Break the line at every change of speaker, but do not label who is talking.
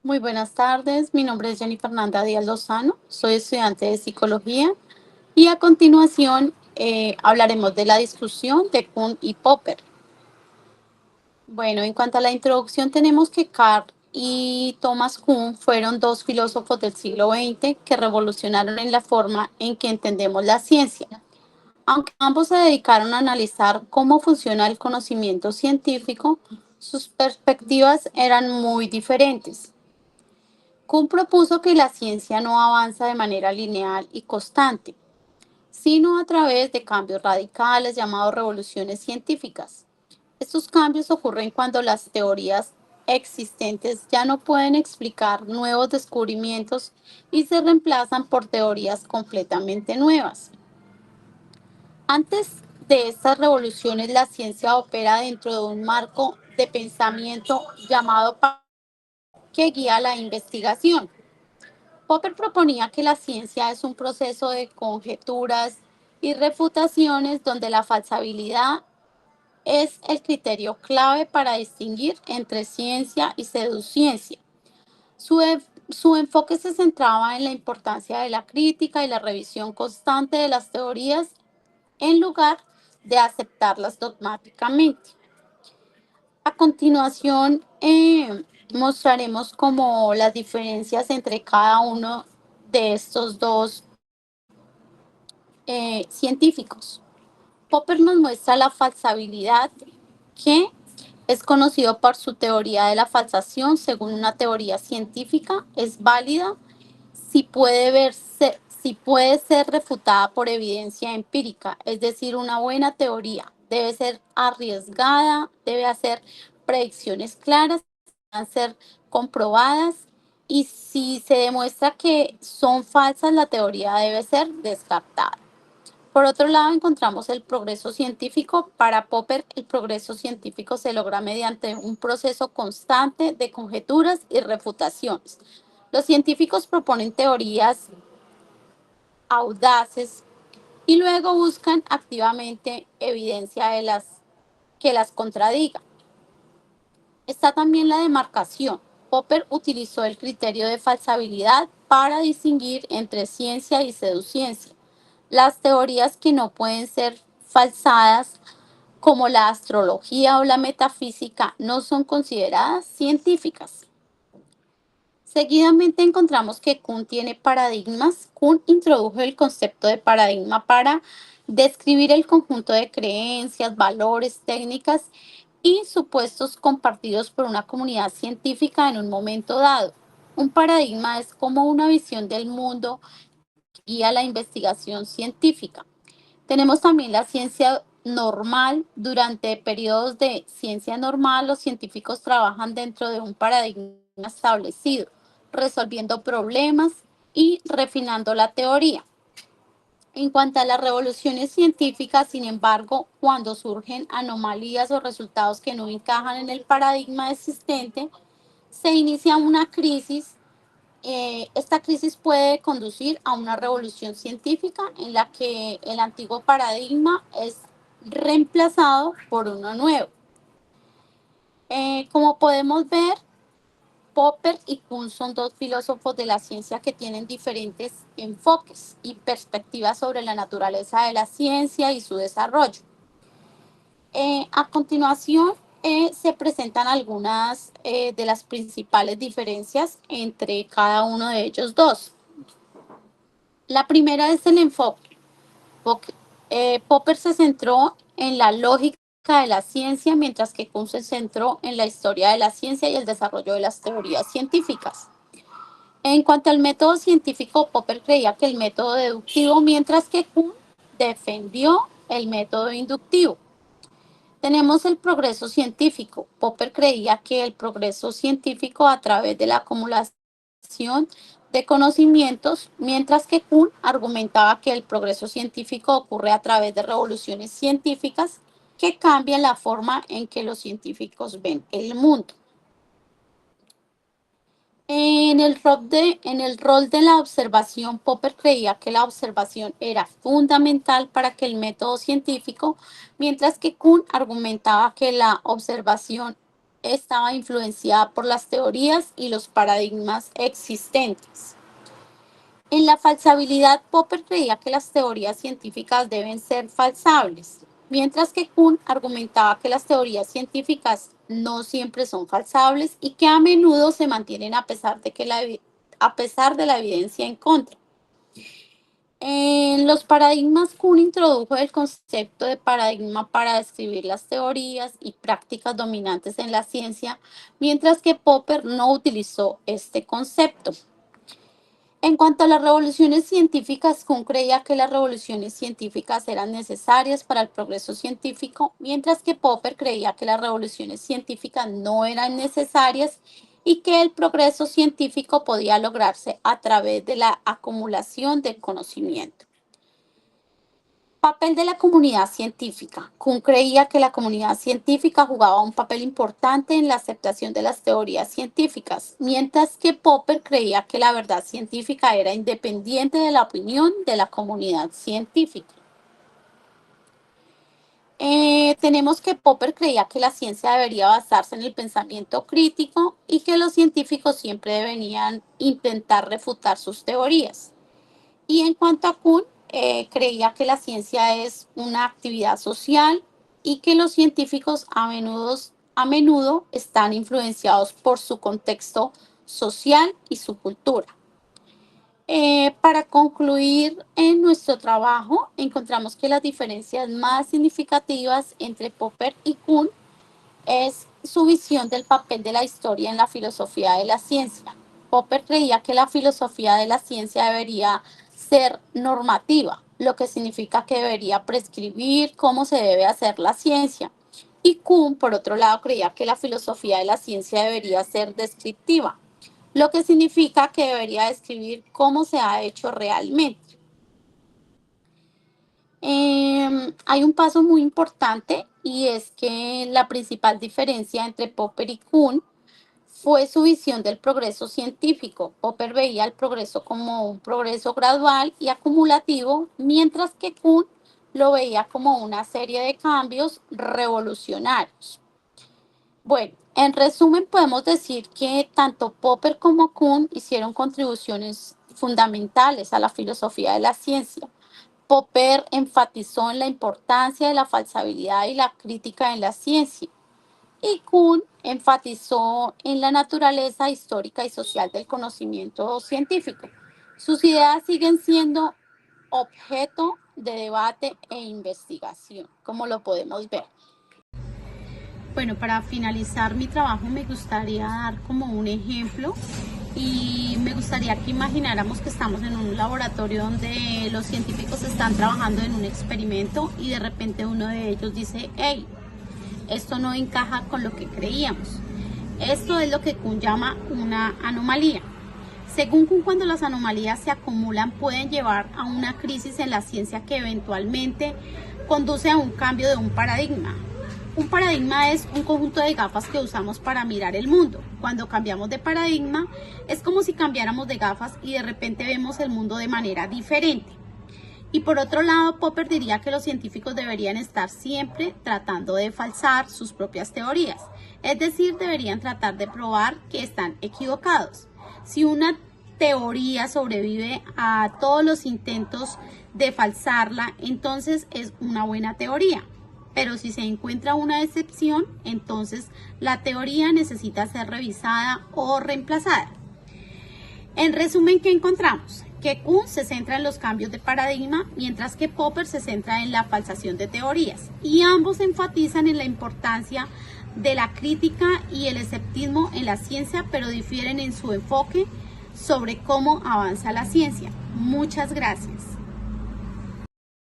Muy buenas tardes, mi nombre es Jenny Fernanda Díaz Lozano, soy estudiante de psicología y a continuación hablaremos de la discusión de Kuhn y Popper. Bueno, en cuanto a la introducción tenemos que Carl y Thomas Kuhn fueron dos filósofos del siglo XX que revolucionaron en la forma en que entendemos la ciencia. Aunque ambos se dedicaron a analizar cómo funciona el conocimiento científico, sus perspectivas eran muy diferentes. Kuhn propuso que la ciencia no avanza de manera lineal y constante, sino a través de cambios radicales llamados revoluciones científicas. Estos cambios ocurren cuando las teorías existentes ya no pueden explicar nuevos descubrimientos y se reemplazan por teorías completamente nuevas. Antes de estas revoluciones, la ciencia opera dentro de un marco de pensamiento llamado que guía la investigación. Popper proponía que la ciencia es un proceso de conjeturas y refutaciones donde la falsabilidad es el criterio clave para distinguir entre ciencia y pseudociencia. Su enfoque se centraba en la importancia de la crítica y la revisión constante de las teorías en lugar de aceptarlas dogmáticamente. A continuación, mostraremos como las diferencias entre cada uno de estos dos científicos. Popper nos muestra la falsabilidad, que es conocido por su teoría de la falsación. Según una teoría científica, es válida si puede ser refutada por evidencia empírica, es decir, una buena teoría. Debe ser arriesgada, debe hacer predicciones claras, deben ser comprobadas y si se demuestra que son falsas, la teoría debe ser descartada. Por otro lado, encontramos el progreso científico. Para Popper, el progreso científico se logra mediante un proceso constante de conjeturas y refutaciones. Los científicos proponen teorías audaces y luego buscan activamente evidencia que las contradiga. Está también la demarcación. Popper utilizó el criterio de falsabilidad para distinguir entre ciencia y pseudociencia. Las teorías que no pueden ser falsadas, como la astrología o la metafísica, no son consideradas científicas. Seguidamente encontramos que Kuhn tiene paradigmas. Kuhn introdujo el concepto de paradigma para describir el conjunto de creencias, valores, técnicas y supuestos compartidos por una comunidad científica en un momento dado. Un paradigma es como una visión del mundo que guía la investigación científica. Tenemos también la ciencia normal. Durante periodos de ciencia normal, los científicos trabajan dentro de un paradigma establecido, resolviendo problemas y refinando la teoría. En cuanto a las revoluciones científicas, sin embargo, cuando surgen anomalías o resultados que no encajan en el paradigma existente, se inicia una crisis. Esta crisis puede conducir a una revolución científica en la que el antiguo paradigma es reemplazado por uno nuevo. Como podemos ver, Popper y Kuhn son dos filósofos de la ciencia que tienen diferentes enfoques y perspectivas sobre la naturaleza de la ciencia y su desarrollo. A continuación, se presentan algunas de las principales diferencias entre cada uno de ellos dos. La primera es el enfoque. Popper se centró en la lógica de la ciencia, mientras que Kuhn se centró en la historia de la ciencia y el desarrollo de las teorías científicas. En cuanto al método científico, Popper creía que el método deductivo, mientras que Kuhn defendió el método inductivo. Tenemos el progreso científico. Popper creía que el progreso científico a través de la acumulación de conocimientos, mientras que Kuhn argumentaba que el progreso científico ocurre a través de revoluciones científicas que cambian la forma en que los científicos ven el mundo. En el rol de la observación, Popper creía que la observación era fundamental para que el método científico, mientras que Kuhn argumentaba que la observación estaba influenciada por las teorías y los paradigmas existentes. En la falsabilidad, Popper creía que las teorías científicas deben ser falsables, mientras que Kuhn argumentaba que las teorías científicas no siempre son falsables y que a menudo se mantienen a pesar de la evidencia en contra. En los paradigmas, Kuhn introdujo el concepto de paradigma para describir las teorías y prácticas dominantes en la ciencia, mientras que Popper no utilizó este concepto. En cuanto a las revoluciones científicas, Kuhn creía que las revoluciones científicas eran necesarias para el progreso científico, mientras que Popper creía que las revoluciones científicas no eran necesarias y que el progreso científico podía lograrse a través de la acumulación de conocimiento. Papel de la comunidad científica. Kuhn creía que la comunidad científica jugaba un papel importante en la aceptación de las teorías científicas, mientras que Popper creía que la verdad científica era independiente de la opinión de la comunidad científica. Tenemos que Popper creía que la ciencia debería basarse en el pensamiento crítico y que los científicos siempre deberían intentar refutar sus teorías. Y en cuanto a Kuhn, creía que la ciencia es una actividad social y que los científicos a menudo están influenciados por su contexto social y su cultura. Para concluir en nuestro trabajo, encontramos que las diferencias más significativas entre Popper y Kuhn es su visión del papel de la historia en la filosofía de la ciencia. Popper creía que la filosofía de la ciencia debería ser normativa, lo que significa que debería prescribir cómo se debe hacer la ciencia. Y Kuhn, por otro lado, creía que la filosofía de la ciencia debería ser descriptiva, lo que significa que debería describir cómo se ha hecho realmente. Hay un paso muy importante y es que la principal diferencia entre Popper y Kuhn fue su visión del progreso científico. Popper veía el progreso como un progreso gradual y acumulativo, mientras que Kuhn lo veía como una serie de cambios revolucionarios. Bueno, en resumen podemos decir que tanto Popper como Kuhn hicieron contribuciones fundamentales a la filosofía de la ciencia. Popper enfatizó en la importancia de la falsabilidad y la crítica en la ciencia, y Kuhn enfatizó en la naturaleza histórica y social del conocimiento científico. Sus ideas siguen siendo objeto de debate e investigación, como lo podemos ver. Bueno, para finalizar mi trabajo me gustaría dar como un ejemplo y me gustaría que imagináramos que estamos en un laboratorio donde los científicos están trabajando en un experimento y de repente uno de ellos dice, hey, esto no encaja con lo que creíamos. Esto es lo que Kuhn llama una anomalía. Según Kuhn, cuando las anomalías se acumulan pueden llevar a una crisis en la ciencia que eventualmente conduce a un cambio de un paradigma. Un paradigma es un conjunto de gafas que usamos para mirar el mundo. Cuando cambiamos de paradigma, es como si cambiáramos de gafas y de repente vemos el mundo de manera diferente. Y por otro lado, Popper diría que los científicos deberían estar siempre tratando de falsar sus propias teorías. Es decir, deberían tratar de probar que están equivocados. Si una teoría sobrevive a todos los intentos de falsarla, entonces es una buena teoría. Pero si se encuentra una excepción, entonces la teoría necesita ser revisada o reemplazada. En resumen, ¿qué encontramos? Que Kuhn se centra en los cambios de paradigma, mientras que Popper se centra en la falsación de teorías. Y ambos enfatizan en la importancia de la crítica y el escepticismo en la ciencia, pero difieren en su enfoque sobre cómo avanza la ciencia. Muchas gracias.